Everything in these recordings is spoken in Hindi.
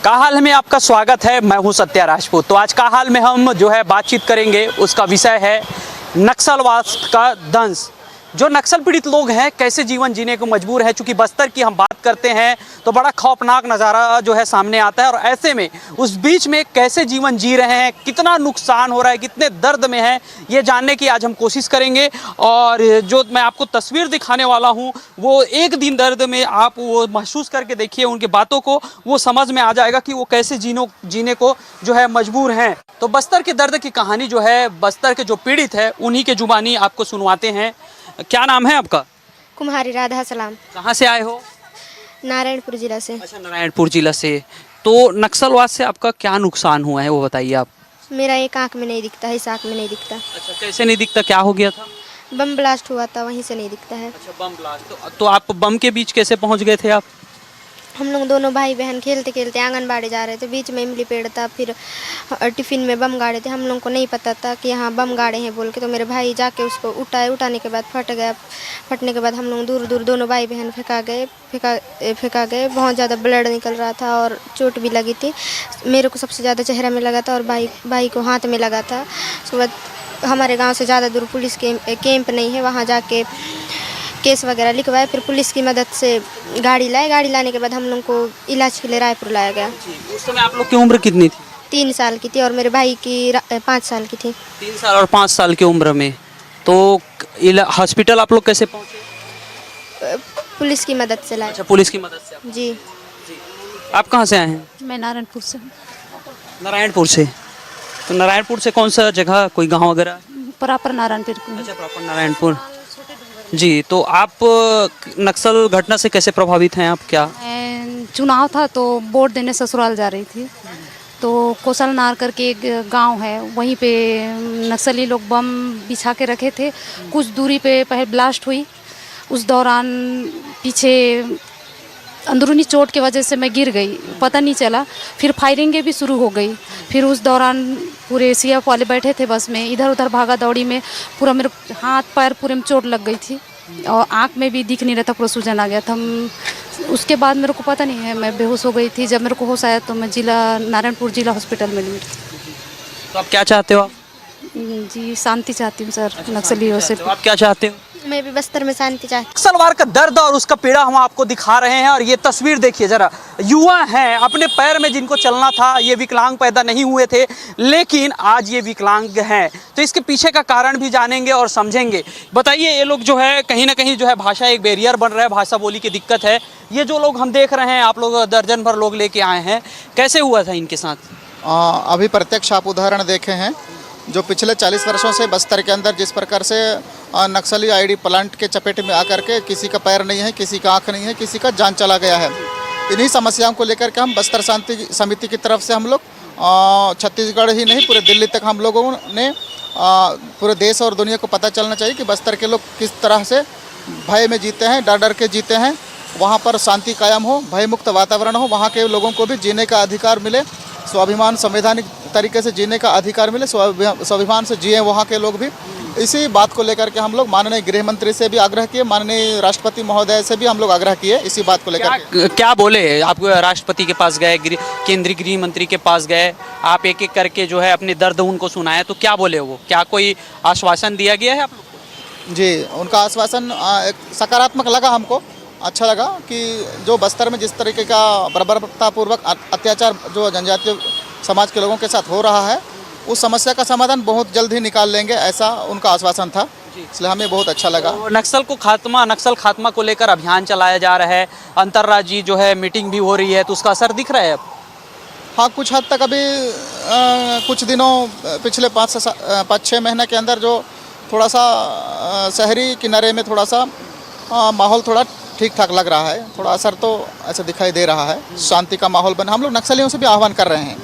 का हाल में आपका स्वागत है। मैं हूं सत्या राजपूत। तो आज का हाल में हम जो है बातचीत करेंगे, उसका विषय है नक्सलवाद का दंश। जो नक्सल पीड़ित लोग हैं कैसे जीवन जीने को मजबूर है। चूंकि बस्तर की हम बात करते हैं तो बड़ा खौफनाक नज़ारा जो है सामने आता है, और ऐसे में उस बीच में कैसे जीवन जी रहे हैं, कितना नुकसान हो रहा है, कितने दर्द में है, ये जानने की आज हम कोशिश करेंगे। और जो मैं आपको तस्वीर दिखाने वाला हूँ वो एक दिन दर्द में आप वो महसूस करके देखिए, उनकी बातों को वो समझ में आ जाएगा कि वो कैसे जीने को जो है मजबूर हैं। तो बस्तर के दर्द की कहानी जो है बस्तर के जो पीड़ित है उन्हीं के जुबानी आपको सुनवाते हैं। क्या नाम है आपका? कुम्हारी राधा सलाम। कहाँ से आए हो? नारायणपुर जिला से। अच्छा, नारायणपुर जिला से। तो नक्सलवाद से आपका क्या नुकसान हुआ है वो बताइए आप। मेरा एक आँख में नहीं दिखता है, इस आँख में नहीं दिखता। अच्छा, कैसे नहीं दिखता, क्या हो गया था? बम ब्लास्ट हुआ था, वहीं से नहीं दिखता है। अच्छा, बम ब्लास्ट। तो आप बम के बीच कैसे पहुंच गए थे आप? हम लोग दोनों भाई बहन खेलते खेलते आंगनबाड़ी जा रहे थे, बीच में इमली पेड़ था, फिर टिफ़िन में बम गाड़े थे। हम लोग को नहीं पता था कि यहाँ बम गाड़े हैं बोल के, तो मेरे भाई जाके उसको उठाने के बाद फट गया। फटने के बाद हम लोग दूर दूर दोनों भाई बहन फेंका गए। बहुत ज़्यादा ब्लड निकल रहा था और चोट भी लगी थी। मेरे को सबसे ज़्यादा चेहरा में लगा था और भाई को हाथ में लगा था। उसके बाद हमारे गाँव से ज़्यादा दूर पुलिस कैंप नहीं है, वहाँ जाके केस वगैरह लिखवाए। फिर पुलिस की मदद से गाड़ी लाने के बाद हम लोग को इलाज के लिए रायपुर लाया गया। उस समय आप लोग की उम्र कितनी थी? 3 साल की थी और मेरे भाई की 5 साल की थी। 3 साल और 5 साल की उम्र में। तो हॉस्पिटल आप लोग कैसे पहुंचे? पुलिस की मदद से लाए। अच्छा, पुलिस की मदद से। जी। आप कहाँ से आए हैं? मैं नारायणपुर से हूँ। नारायणपुर से। तो नारायणपुर से कौन सा जगह, कोई गांव वगैरह? प्रॉपर नारायणपुर को। अच्छा, प्रॉपर नारायणपुर जी। तो आप नक्सल घटना से कैसे प्रभावित हैं आप? क्या चुनाव था तो वोट देने ससुराल जा रही थी, तो कौशल नार करके एक गांव है, वहीं पे नक्सली लोग बम बिछा के रखे थे। कुछ दूरी पे पहले ब्लास्ट हुई, उस दौरान पीछे अंदरूनी चोट की वजह से मैं गिर गई, पता नहीं चला। फिर फायरिंगें भी शुरू हो गई। फिर उस दौरान पूरे सीएफ वाले बैठे थे बस में, इधर उधर भागा दौड़ी में पूरा मेरे हाथ पैर पूरे में चोट लग गई थी और आँख में भी दिख नहीं रहा था, पूरा सूजन आ गया था। उसके बाद मेरे को पता नहीं है, मैं बेहोश हो गई थी। जब मेरे को होश आया तो मैं नारायणपुर जिला हॉस्पिटल में ली। तो आप क्या चाहते हो? जी, शांति चाहती हूँ सर नक्सलियों से। तो आप क्या चाहते हो? मैं भी बस्तर में शांति चाहती। नक्सलवाद का दर्द और उसका पीड़ा हम आपको दिखा रहे हैं। और ये तस्वीर देखिए जरा, युवा हैं अपने पैर में जिनको चलना था, ये विकलांग पैदा नहीं हुए थे लेकिन आज ये विकलांग हैं। तो इसके पीछे का कारण भी जानेंगे और समझेंगे। बताइए, ये लोग जो है कहीं ना कहीं जो है भाषा एक बैरियर बन रहा है, भाषा बोली की दिक्कत है। ये जो लोग हम देख रहे हैं, आप लोग दर्जन भर लोग लेके आए हैं, कैसे हुआ था इनके साथ? अभी प्रत्यक्ष आप उदाहरण देखे हैं जो पिछले 40 वर्षों से बस्तर के अंदर जिस प्रकार से नक्सली आईडी प्लांट के चपेट में आकर के किसी का पैर नहीं है, किसी का आँख नहीं है, किसी का जान चला गया है। इन्हीं समस्याओं को लेकर के हम बस्तर शांति समिति की तरफ से हम लोग छत्तीसगढ़ ही नहीं पूरे दिल्ली तक हम लोगों ने पूरे देश और दुनिया को पता चलना चाहिए कि बस्तर के लोग किस तरह से भय में जीते हैं, डर डर के जीते हैं। वहाँ पर शांति कायम हो, भय मुक्त वातावरण हो, वहाँ के लोगों को भी जीने का अधिकार मिले, स्वाभिमान संवैधानिक तरीके से जीने का अधिकार मिले, स्वाभिमान से जिए वहाँ के लोग भी। इसी बात को लेकर के हम लोग माननीय गृह मंत्री से भी आग्रह किए, माननीय राष्ट्रपति महोदय से भी हम लोग आग्रह किए इसी बात को लेकर। क्या बोले आप? राष्ट्रपति के पास गए, केंद्रीय गृह मंत्री के पास गए, आप एक एक करके जो है अपने दर्द उनको सुनाया, तो क्या बोले वो? क्या कोई आश्वासन दिया गया है आप लोग को? जी, उनका आश्वासन एक सकारात्मक लगा, हमको अच्छा लगा कि जो बस्तर में जिस तरीके का बर्बरतापूर्वक अत्याचार जो जनजातीय समाज के लोगों के साथ हो रहा है, उस समस्या का समाधान बहुत जल्द ही निकाल लेंगे, ऐसा उनका आश्वासन था। इसलिए हमें बहुत अच्छा लगा। नक्सल खात्मा को लेकर अभियान चलाया जा रहा है, अंतर्राज्यीय जो है मीटिंग भी हो रही है, तो उसका असर दिख रहा है अब? हाँ, कुछ हद तक अभी कुछ दिनों पिछले 5-6 महीने के अंदर जो थोड़ा सा शहरी किनारे में थोड़ा सा माहौल थोड़ा ठीक ठाक लग रहा है, थोड़ा असर तो ऐसा दिखाई दे रहा है, शांति का माहौल बना। हम लोग नक्सलियों से भी आह्वान कर रहे हैं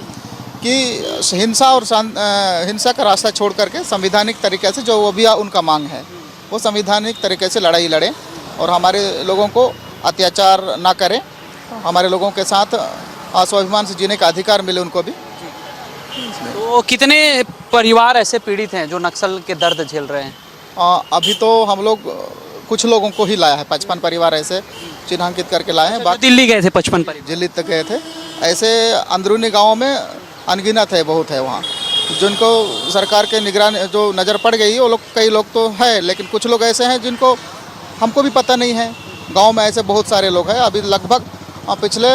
कि हिंसा और हिंसा का रास्ता छोड़ करके संवैधानिक तरीके से जो वो भी उनका मांग है, वो संवैधानिक तरीके से लड़ाई लड़ें और हमारे लोगों को अत्याचार ना करें, हमारे लोगों के साथ स्वाभिमान से जीने का अधिकार मिले उनको भी। तो कितने परिवार ऐसे पीड़ित हैं जो नक्सल के दर्द झेल रहे हैं? अभी तो हम लोग कुछ लोगों को ही लाया है, 55 परिवार ऐसे चिन्हांकित करके लाए हैं। दिल्ली गए थे 55 परिवार? दिल्ली तक गए थे ऐसे अंदरूनी गांवों में अनगिनत है, बहुत है वहाँ जिनको सरकार के निगरानी जो नज़र पड़ गई है। वो लोग, कई लोग तो है, लेकिन कुछ लोग ऐसे हैं जिनको हमको भी पता नहीं है। गांव में ऐसे बहुत सारे लोग हैं। अभी लगभग पिछले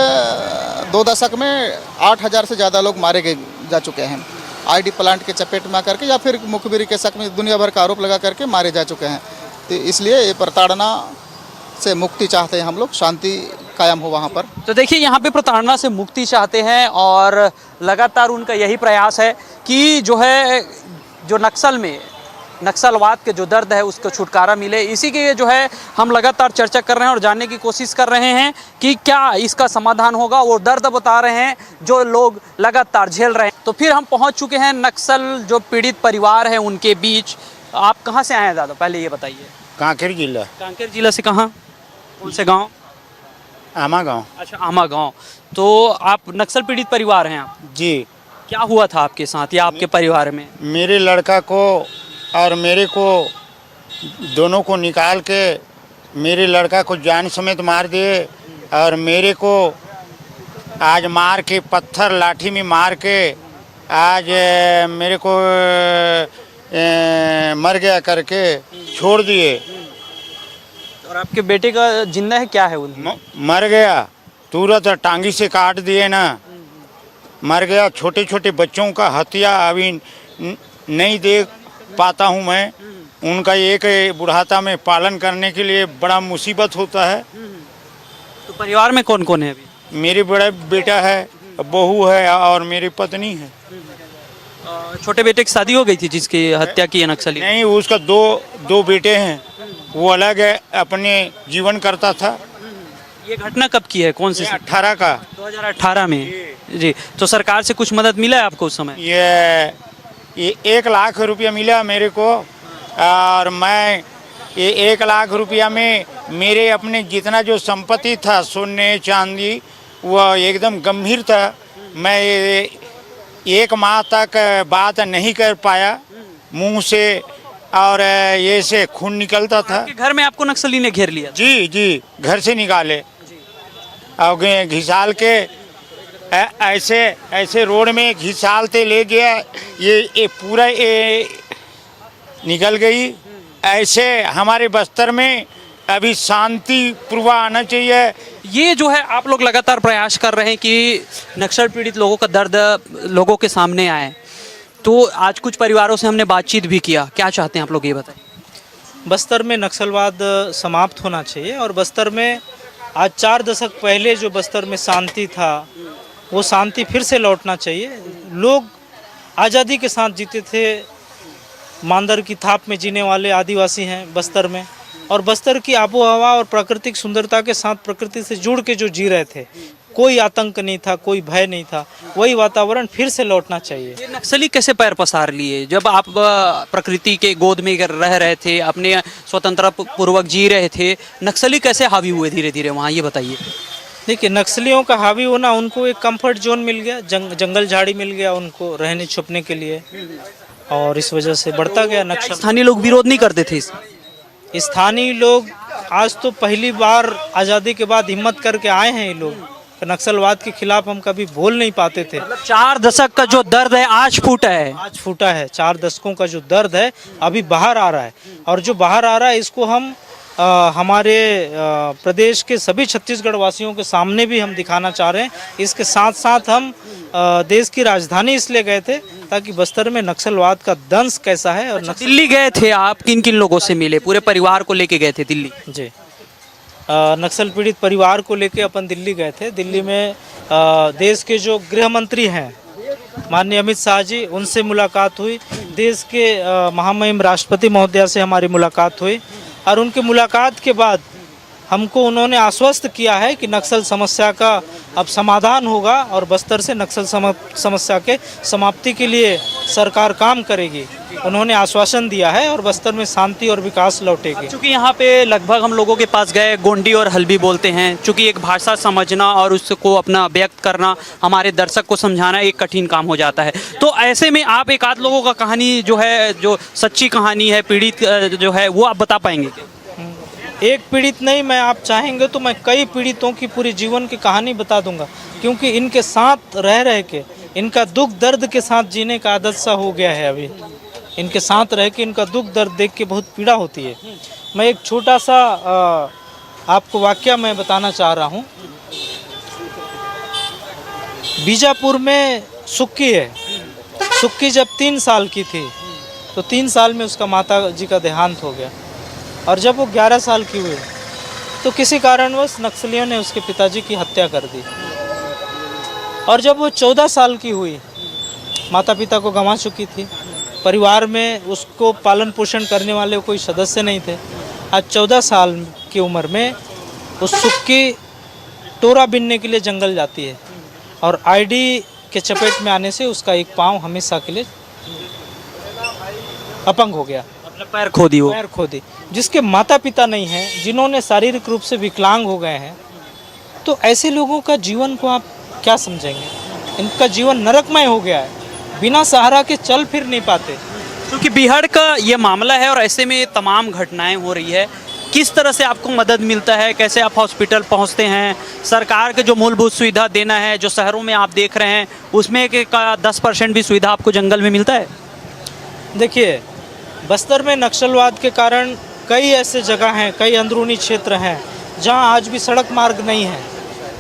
2 दशक में 8,000 से ज़्यादा लोग मारे गए जा चुके हैं आईडी प्लांट के चपेट में आकर के, या फिर मुखबिरी के शक में दुनिया भर का आरोप लगा करके मारे जा चुके हैं। तो इसलिए ये प्रताड़ना से मुक्ति चाहते हैं हम लोग, शांति कायम हो वहाँ पर। तो देखिए यहाँ पे प्रताड़ना से मुक्ति चाहते हैं और लगातार उनका यही प्रयास है कि जो है जो नक्सलवाद के जो दर्द है उसको छुटकारा मिले। इसी के जो है हम लगातार चर्चा कर रहे हैं और जानने की कोशिश कर रहे हैं कि क्या इसका समाधान होगा। वो दर्द बता रहे हैं जो लोग लगातार झेल रहे हैं। तो फिर हम पहुंच चुके हैं नक्सल जो पीड़ित परिवार है उनके बीच। आप कहाँ से आए हैं दादा, पहले ये बताइए। कांकेर जिला। कांकेर जिला से कहाँ, कौन से गाँव? आमा गांव। अच्छा, आमा गाँव। तो आप नक्सल पीड़ित परिवार हैं आप जी। क्या हुआ था आपके साथ या आपके परिवार में? मेरे लड़का को और मेरे को दोनों को निकाल के मेरे लड़का को जान समेत मार दिए और मेरे को आज मार के पत्थर लाठी में मार के आज मेरे को मर गया करके छोड़ दिए। और आपके बेटे का जिंदा है क्या है? उन्हें मर गया, तुरंत टांगी से काट दिए ना, मर गया। छोटे छोटे बच्चों का हत्या अभी नहीं देख पाता हूँ मैं। उनका एक बुढ़ाता में पालन करने के लिए बड़ा मुसीबत होता है। तो परिवार में कौन कौन है अभी? मेरे बड़ा बेटा है, बहू है और मेरी पत्नी है। छोटे बेटे की शादी हो गई थी जिसकी हत्या की है नक्सली? नहीं, उसका दो बेटे हैं, वो अलग है, अपने जीवन करता था। ये घटना कब की है, कौन सी? 18 का। 2018 में जी। तो सरकार से कुछ मदद मिला है आपको उस समय? ये 1 लाख रुपया मिला मेरे को और मैं ये 1 लाख रुपया में मेरे अपने जितना जो संपत्ति था, सोने चांदी, वह एकदम गंभीर था। मैं 1 माह तक बात नहीं कर पाया मुंह से और ये से खून निकलता था। आपके घर में आपको नक्सली ने घेर लिया? जी, घर से निकाले और घिसाल के ऐसे रोड में घिसालते ले गया। ये पूरा निकल गई। ऐसे हमारे बस्तर में अभी शांति पूर्व आना चाहिए। ये जो है आप लोग लगातार प्रयास कर रहे हैं कि नक्सल पीड़ित लोगों का दर्द लोगों के सामने आए। तो आज कुछ परिवारों से हमने बातचीत भी किया। क्या चाहते हैं आप लोग, ये बताएं। बस्तर में नक्सलवाद समाप्त होना चाहिए और बस्तर में आज 4 दशक पहले जो बस्तर में शांति था वो शांति फिर से लौटना चाहिए। लोग आज़ादी के साथ जीते थे। मांदर की थाप में जीने वाले आदिवासी हैं बस्तर में, और बस्तर की आबो हवा और प्राकृतिक सुंदरता के साथ प्रकृति से जुड़ के जो जी रहे थे, कोई आतंक नहीं था, कोई भय नहीं था। वही वातावरण फिर से लौटना चाहिए। ये नक्सली कैसे पैर पसार लिए? जब आप प्रकृति के गोद में रह रहे थे, अपने स्वतंत्रता पूर्वक जी रहे थे, नक्सली कैसे हावी हुए धीरे धीरे वहाँ, ये बताइए। देखिए, नक्सलियों का हावी होना, उनको एक कंफर्ट जोन मिल गया, जंगल झाड़ी मिल गया उनको रहने छुपने के लिए, और इस वजह से बढ़ता गया नक्सल। स्थानीय लोग विरोध नहीं करते थे इसका? स्थानीय लोग आज तो पहली बार आज़ादी के बाद हिम्मत करके आए हैं। ये लोग नक्सलवाद के खिलाफ हम कभी बोल नहीं पाते थे। 4 दशक का जो दर्द है आज फूटा है। आज फूटा है। 4 दशकों का जो दर्द है अभी बाहर आ रहा है, और जो बाहर आ रहा है इसको हम हमारे प्रदेश के सभी छत्तीसगढ़ वासियों के सामने भी हम दिखाना चाह रहे हैं। इसके साथ साथ हम देश की राजधानी इसलिए गए थे ताकि बस्तर में नक्सलवाद का दंश कैसा है। और दिल्ली गए थे आप, किन किन लोगों से मिले? पूरे परिवार को लेके गए थे दिल्ली? जी, नक्सल पीड़ित परिवार को लेके अपन दिल्ली गए थे। दिल्ली में देश के जो गृह मंत्री हैं माननीय अमित शाह जी, उनसे मुलाकात हुई। देश के महामहिम राष्ट्रपति महोदया से हमारी मुलाकात हुई, और उनके मुलाकात के बाद हमको उन्होंने आश्वस्त किया है कि नक्सल समस्या का अब समाधान होगा और बस्तर से नक्सल समस्या के समाप्ति के लिए सरकार काम करेगी। उन्होंने आश्वासन दिया है और बस्तर में शांति और विकास लौटेगी। क्योंकि यहाँ पे लगभग हम लोगों के पास गए, गोंडी और हल्बी बोलते हैं। चूँकि एक भाषा समझना और उसको अपना व्यक्त करना, हमारे दर्शक को समझाना एक कठिन काम हो जाता है। तो ऐसे में आप एक आध लोगों का कहानी जो है, जो सच्ची कहानी है पीड़ित जो है, वो आप बता पाएंगे क्या? एक पीड़ित नहीं, मैं आप चाहेंगे तो मैं कई पीड़ितों की पूरी जीवन की कहानी बता दूंगा, क्योंकि इनके साथ रह के इनका दुख दर्द के साथ जीने का आदत सा हो गया है। अभी इनके साथ रह के इनका दुख दर्द देख के बहुत पीड़ा होती है। मैं एक छोटा सा आपको वाकया मैं बताना चाह रहा हूँ। बीजापुर में सुक्की है। सुक्की जब 3 साल की थी तो 3 साल में उसका माता जी का देहांत हो गया, और जब वो 11 साल की हुई तो किसी कारणवश नक्सलियों ने उसके पिताजी की हत्या कर दी, और जब वो 14 साल की हुई, माता पिता को गंवा चुकी थी, परिवार में उसको पालन पोषण करने वाले कोई सदस्य नहीं थे। आज 14 साल की उम्र में उस सुक्की टोरा बीनने के लिए जंगल जाती है, और आईडी के चपेट में आने से उसका एक पाँव हमेशा के लिए अपंग हो गया, अपना पैर खो दी वो। पैर खो दी। जिसके माता पिता नहीं हैं, जिन्होंने शारीरिक रूप से विकलांग हो गए हैं, तो ऐसे लोगों का जीवन को आप क्या समझेंगे? इनका जीवन नरकमय हो गया है, बिना सहारा के चल फिर नहीं पाते। क्योंकि बिहार का ये मामला है और ऐसे में ये तमाम घटनाएं हो रही है। किस तरह से आपको मदद मिलता है, कैसे आप हॉस्पिटल पहुंचते हैं? सरकार के जो मूलभूत सुविधा देना है, जो शहरों में आप देख रहे हैं, उसमें का 10% भी सुविधा आपको जंगल में मिलता है? देखिए, बस्तर में नक्सलवाद के कारण कई ऐसे जगह हैं, कई अंदरूनी क्षेत्र हैं जहां आज भी सड़क मार्ग नहीं है,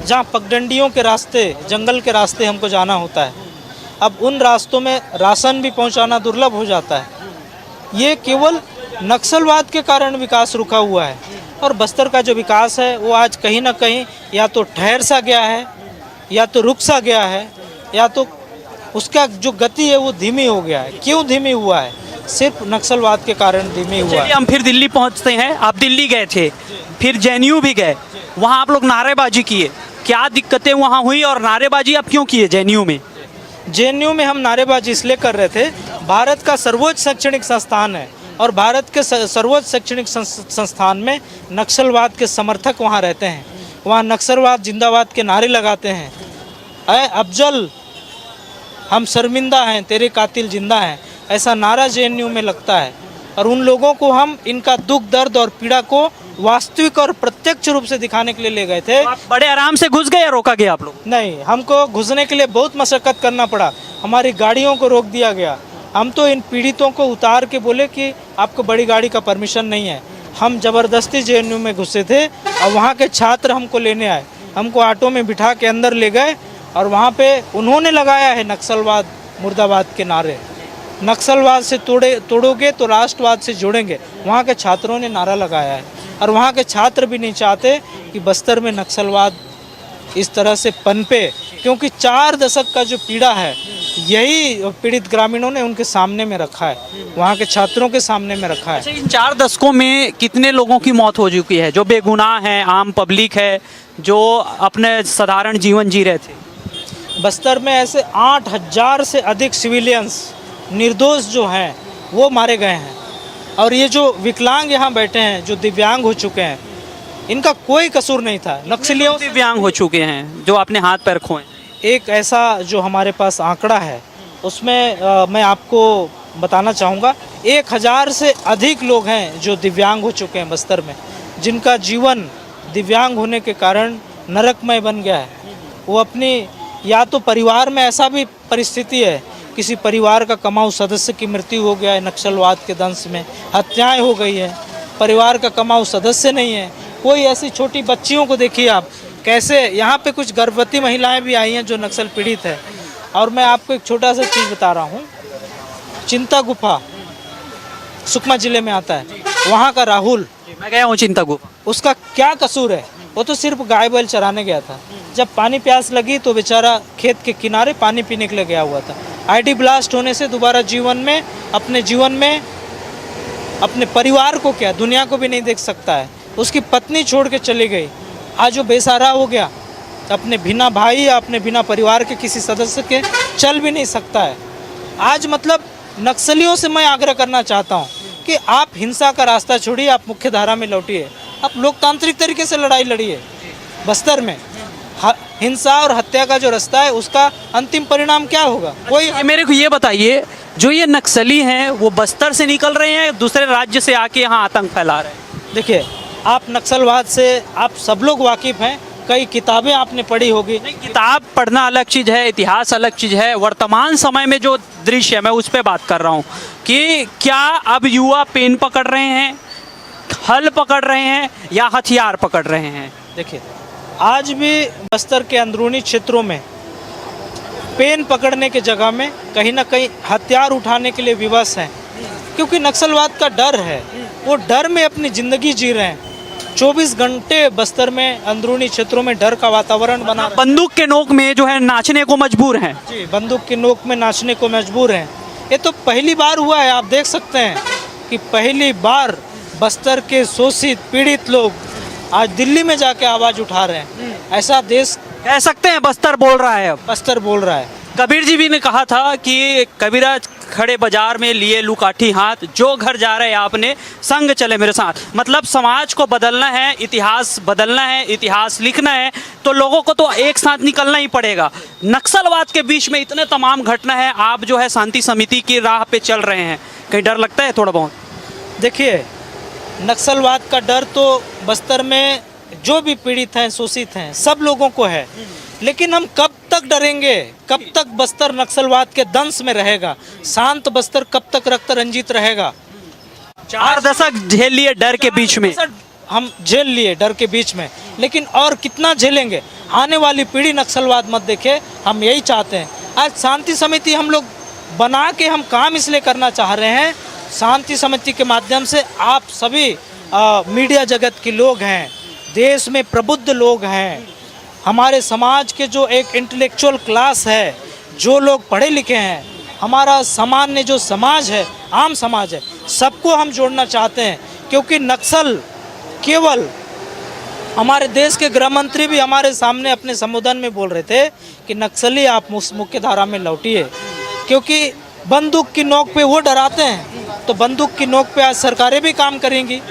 जहां पगडंडियों के रास्ते, जंगल के रास्ते हमको जाना होता है। अब उन रास्तों में राशन भी पहुंचाना दुर्लभ हो जाता है। ये केवल नक्सलवाद के कारण विकास रुका हुआ है, और बस्तर का जो विकास है वो आज कहीं ना कहीं या तो ठहर सा गया है, या तो रुक सा गया है, या तो उसका जो गति है वो धीमी हो गया है। क्यों धीमी हुआ है? सिर्फ नक्सलवाद के कारण धीमी हुआ है। हम फिर दिल्ली पहुंचते हैं। आप दिल्ली गए थे, फिर जेएनयू भी गए, वहाँ आप लोग नारेबाजी किए, क्या दिक्कतें वहाँ हुई और नारेबाजी आप क्यों किए जेएनयू में? जेएनयू में हम नारेबाजी इसलिए कर रहे थे, भारत का सर्वोच्च शैक्षणिक संस्थान है, और भारत के सर्वोच्च शैक्षणिक संस्थान में नक्सलवाद के समर्थक वहाँ रहते हैं। वहाँ नक्सलवाद जिंदाबाद के नारे लगाते हैं। अय अफजल, हम शर्मिंदा हैं, तेरे कातिल जिंदा हैं, ऐसा नारा जेएनयू में लगता है। और उन लोगों को हम इनका दुख दर्द और पीड़ा को वास्तविक और प्रत्यक्ष रूप से दिखाने के लिए ले गए थे। आप बड़े आराम से घुस गए या रोका गया आप लोग? नहीं, हमको घुसने के लिए बहुत मशक्कत करना पड़ा, हमारी गाड़ियों को रोक दिया गया। हम तो इन पीड़ितों को उतार के बोले कि आपको बड़ी गाड़ी का परमिशन नहीं है। हम ज़बरदस्ती जेएनयू में घुसे थे, और वहाँ के छात्र हमको लेने आए, हमको ऑटो में बिठा के अंदर ले गए, और वहाँ पे उन्होंने लगाया है नक्सलवाद मुर्दाबाद के नारे। नक्सलवाद से तोड़ोगे तो राष्ट्रवाद से जोड़ेंगे, वहाँ के छात्रों ने नारा लगाया है। और वहाँ के छात्र भी नहीं चाहते कि बस्तर में नक्सलवाद इस तरह से पनपे, क्योंकि 4 दशक का जो पीड़ा है, यही पीड़ित ग्रामीणों ने उनके सामने में रखा है, वहाँ के छात्रों के सामने में रखा है। अच्छा, इन 4 दशकों में कितने लोगों की मौत हो चुकी है, जो बेगुनाह हैं, आम पब्लिक है, जो अपने साधारण जीवन जी रहे थे? बस्तर में ऐसे 8000 से अधिक सिविलियंस निर्दोष जो हैं वो मारे गए हैं। और ये जो विकलांग यहाँ बैठे हैं, जो दिव्यांग हो चुके हैं, इनका कोई कसूर नहीं था। नक्सलियों दिव्यांग हो चुके हैं जो अपने हाथ पैर खोए। एक ऐसा जो हमारे पास आंकड़ा है, उसमें मैं आपको बताना चाहूँगा, 1000 से अधिक लोग हैं जो दिव्यांग हो चुके हैं बस्तर में, जिनका जीवन दिव्यांग होने के कारण नरकमय बन गया है। वो अपनी, या तो परिवार में ऐसा भी परिस्थिति है, किसी परिवार का कमाऊ सदस्य की मृत्यु हो गया है नक्सलवाद के दंश में, हत्याएं हो गई है, परिवार का कमाऊ सदस्य नहीं है। कोई ऐसी छोटी बच्चियों को देखिए आप, कैसे यहाँ पे कुछ गर्भवती महिलाएं भी आई हैं जो नक्सल पीड़ित है। और मैं आपको एक छोटा सा चीज़ बता रहा हूँ, चिंता गुफा सुकमा ज़िले में आता है, वहाँ का राहुल, मैं गया हूँ चिंता गुफा, उसका क्या कसूर है? वो तो सिर्फ गाय बैल चराने गया था। जब पानी प्यास लगी तो बेचारा खेत के किनारे पानी पीने के लिए गया हुआ था। आईडी ब्लास्ट होने से दोबारा अपने जीवन में अपने परिवार को क्या, दुनिया को भी नहीं देख सकता है। उसकी पत्नी छोड़ के चली गई। आज वो बेसहारा हो गया, अपने बिना भाई या अपने बिना परिवार के किसी सदस्य के चल भी नहीं सकता है। आज मतलब नक्सलियों से मैं आग्रह करना चाहता हूँ कि आप हिंसा का रास्ता छोड़िए, आप मुख्य धारा में लौटिए, आप लोकतांत्रिक तरीके से लड़ाई लड़िए। बस्तर में हिंसा और हत्या का जो रास्ता है, उसका अंतिम परिणाम क्या होगा? कोई मेरे को ये बताइए, जो ये नक्सली हैं वो बस्तर से निकल रहे हैं, दूसरे राज्य से आके यहाँ आतंक फैला रहे हैं? देखिए, आप नक्सलवाद से आप सब लोग वाकिफ़ हैं, कई किताबें आपने पढ़ी होगी। नहीं, किताब पढ़ना अलग चीज़ है, इतिहास अलग चीज़ है। वर्तमान समय में जो दृश्य है मैं उस पर बात कर रहा हूँ कि क्या अब युवा पेन पकड़ रहे हैं, हल पकड़ रहे हैं या हथियार पकड़ रहे हैं? देखिए, आज भी बस्तर के अंदरूनी क्षेत्रों में पेन पकड़ने के जगह में कहीं ना कहीं हथियार उठाने के लिए विवश हैं, क्योंकि नक्सलवाद का डर है। वो डर में अपनी ज़िंदगी जी रहे हैं। 24 घंटे बस्तर में अंदरूनी क्षेत्रों में डर का वातावरण बना रहा है। बंदूक के नोक में जो है नाचने को मजबूर हैं। जी, बंदूक की नोक में नाचने को मजबूर हैं। ये तो पहली बार हुआ है। आप देख सकते हैं कि पहली बार बस्तर के शोषित पीड़ित लोग आज दिल्ली में जाके आवाज़ उठा रहे हैं। ऐसा देश कह सकते हैं बस्तर बोल रहा है अब। बस्तर बोल रहा है। कबीर जी भी ने कहा था कि कबीरा खड़े बाजार में लिए लुकाठी हाथ, जो घर जा रहे आपने संग चले मेरे साथ। मतलब समाज को बदलना है, इतिहास बदलना है, इतिहास लिखना है तो लोगों को तो एक साथ निकलना ही पड़ेगा। नक्सलवाद के बीच में इतने तमाम घटना है, आप जो है शांति समिति की राह पे चल रहे हैं, कहीं डर लगता है थोड़ा बहुत? देखिए, नक्सलवाद का डर तो बस्तर में जो भी पीड़ित हैं, शोषित हैं, सब लोगों को है। लेकिन हम कब तक डरेंगे? कब तक बस्तर नक्सलवाद के दंश में रहेगा? शांत बस्तर कब तक रक्त रंजित रहेगा? 4 दशक झेल लिए डर के बीच में। हम झेल लिए डर के बीच में, लेकिन और कितना झेलेंगे? आने वाली पीढ़ी नक्सलवाद मत देखे, हम यही चाहते हैं। आज शांति समिति हम लोग बना के हम काम इसलिए करना चाह रहे हैं, शांति समिति के माध्यम से आप सभी मीडिया जगत के लोग हैं, देश में प्रबुद्ध लोग हैं, हमारे समाज के जो एक इंटेलेक्चुअल क्लास है, जो लोग पढ़े लिखे हैं, हमारा सामान्य जो समाज है, आम समाज है, सबको हम जोड़ना चाहते हैं। क्योंकि नक्सल केवल हमारे देश के गृह मंत्री भी हमारे सामने अपने संबोधन में बोल रहे थे कि नक्सली आप मुख्य धारा में लौटिए, क्योंकि बंदूक की नोक पे वो डराते हैं। तो बंदूक की नोक पे आज सरकारें भी काम करेंगी,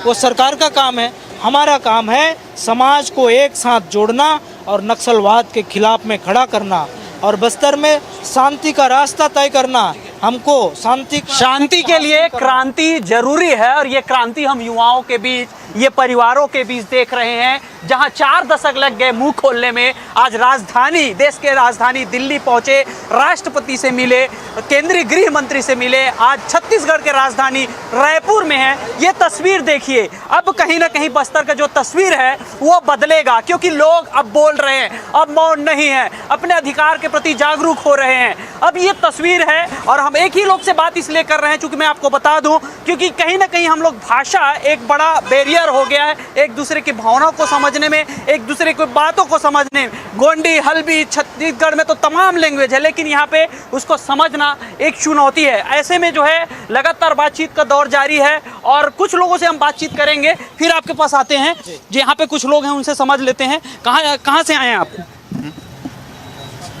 वो सरकार का काम है। हमारा काम है समाज को एक साथ जोड़ना और नक्सलवाद के खिलाफ में खड़ा करना और बस्तर में शांति का रास्ता तय करना। हमको शांति के लिए क्रांति जरूरी है और ये क्रांति हम युवाओं के बीच, ये परिवारों के बीच देख रहे हैं, जहां 4 दशक लग गए मुंह खोलने में। आज राजधानी, देश के राजधानी दिल्ली पहुंचे, राष्ट्रपति से मिले, केंद्रीय गृह मंत्री से मिले, आज छत्तीसगढ़ के राजधानी रायपुर में है। ये तस्वीर देखिए, अब कहीं ना कहीं बस्तर का जो तस्वीर है वो बदलेगा, क्योंकि लोग अब बोल रहे हैं, अब मौन नहीं है, अपने अधिकार के प्रति जागरूक हो रहे हैं। अब ये तस्वीर है और हम एक ही लोग से बात इसलिए कर रहे हैं, चूंकि मैं आपको बता दूं, क्योंकि कहीं ना कहीं हम लोग भाषा एक बड़ा बैरियर हो गया है एक दूसरे की भावनाओं को समझने में, एक दूसरे की बातों को समझने में। गोंडी, हल्बी, छत्तीसगढ़ में तो तमाम लैंग्वेज है, लेकिन यहाँ पे उसको समझना एक चुनौती है। ऐसे में जो है लगातार बातचीत का दौर जारी है और कुछ लोगों से हम बातचीत करेंगे, फिर आपके पास आते हैं। जो यहाँ पे कुछ लोग हैं उनसे समझ लेते हैं। कहाँ से आए हैं आप?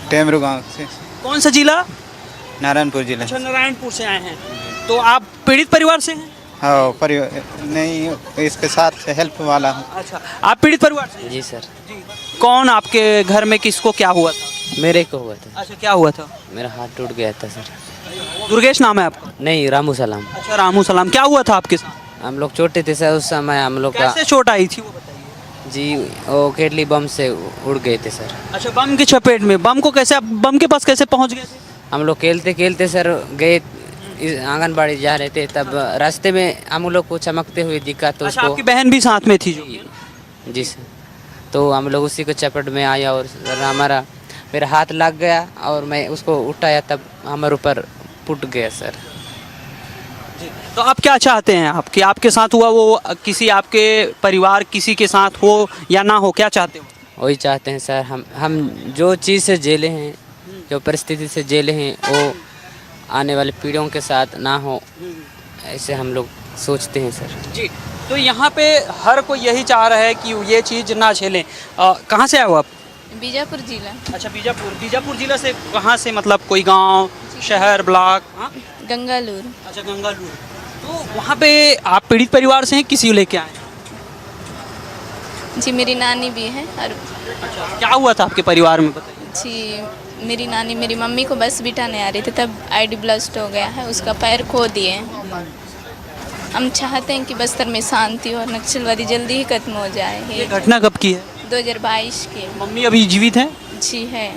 टेमरू गांव से। कौन सा जिला? नारायणपुर जिला। अच्छा, नारायणपुर से आए हैं। तो आप पीड़ित परिवार से हैं? हाँ, परिवार नहीं, इसके साथ हेल्प वाला हूँ। अच्छा, आप पीड़ित परिवार से हैं? जी सर। कौन आपके घर में किसको क्या हुआ था? मेरे को हुआ था। अच्छा, क्या हुआ था? मेरा हाथ टूट गया था सर। दुर्गेश नाम है आपका? नहीं, रामू सलाम। अच्छा, रामू सलाम। क्या हुआ था आपके साथ? हम लोग छोटे थे सर, उस समय हम लोग का कैसे चोट आई थी वो बताइए। जी वो केटली बम से उड़ गए थे सर। अच्छा, बम की चपेट में। बम को कैसे, आप बम के पास कैसे पहुंच गए थे? हम लोग खेलते खेलते सर गए, आंगनबाड़ी जा रहे थे, तब रास्ते में हम लोग को चमकते हुए दिखा तो अच्छा, उसको। आपकी बहन भी साथ में थी जो? जी सर। तो हम लोग उसी को चपेट में आया और सर हमारा मेरा हाथ लग गया और मैं उसको उठाया, तब हमारे ऊपर फुट गया सर। तो आप क्या चाहते हैं आप कि आपके साथ हुआ वो किसी आपके परिवार किसी के साथ हो या ना हो, क्या चाहते हो? वही चाहते हैं सर। हम जो चीज़ से जेले हैं, जो परिस्थिति से जेले हैं, वो आने वाली पीढ़ियों के साथ ना हो, ऐसे हम लोग सोचते हैं सर। जी, तो यहाँ पे हर कोई यही चाह रहा है कि ये चीज़ ना झेलें। कहाँ से आए हो आप? बीजापुर जिला। अच्छा, बीजापुर जिला से कहाँ से, मतलब कोई गांव, शहर, ब्लॉक? हाँ, गंगालूर। अच्छा, गंगालूर। तो वहाँ पे आप पीड़ित परिवार से हैं, किसी लेके आए? जी, मेरी नानी भी है। और अच्छा, क्या हुआ था आपके परिवार में बताइए। जी, मेरी नानी मेरी मम्मी को बस बिठाने आ रही थी, तब आईडी ब्लास्ट हो गया है, उसका पैर खो दिए। हम चाहते हैं कि बस्तर में शांति और नक्सलवादी जल्दी ही खत्म हो जाए। ये घटना कब की है? 2022 के। मम्मी अभी जीवित हैं? जी है।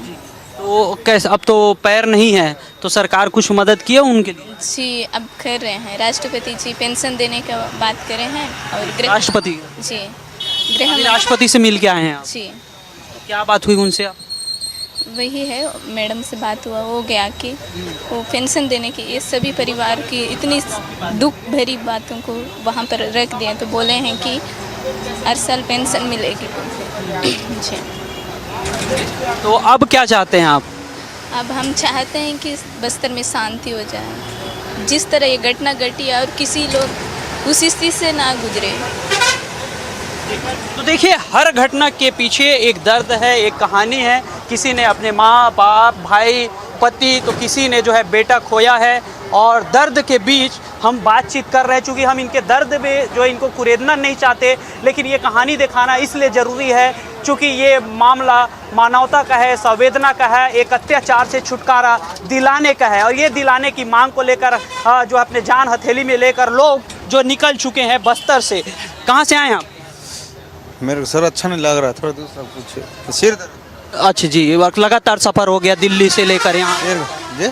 तो कैसे, अब तो पैर नहीं है तो सरकार कुछ मदद की है उनके लिए? जी अब कर रहे हैं, राष्ट्रपति जी पेंशन देने का बात करे हैं और राष्ट्रपति? जी अभी राष्ट्रपति से मिल के आए हैं आप? जी क्या बात हुई उनसे आप? वही है, मैडम से बात हुआ, हो गया कि वो पेंशन देने की, ये सभी परिवार की इतनी दुख भरी बातों को वहाँ पर रख दिए, तो बोले हैं कि हर साल पेंशन मिलेगी। जी तो अब क्या चाहते हैं आप? अब हम चाहते हैं कि बस्तर में शांति हो जाए, जिस तरह ये घटना घटी और किसी लोग उस स्थिति से ना गुजरे। तो देखिए, हर घटना के पीछे एक दर्द है, एक कहानी है। किसी ने अपने माँ बाप भाई पति, तो किसी ने जो है बेटा खोया है, और दर्द के बीच हम बातचीत कर रहे हैं। चूँकि हम इनके दर्द में जो इनको कुरेदना नहीं चाहते, लेकिन ये कहानी दिखाना इसलिए ज़रूरी है चूँकि ये मामला मानवता का है, संवेदना का है, एक अत्याचार से छुटकारा दिलाने का है। और ये दिलाने की मांग को लेकर जो अपने जान हथेली में लेकर लोग जो निकल चुके हैं बस्तर से। कहाँ से आए आप? मेरे को सर अच्छा नहीं लग रहा, थोड़ा दूसरा पूछे। सिर अच्छा जी, लगातार सफ़र हो गया दिल्ली से लेकर यहाँ। जी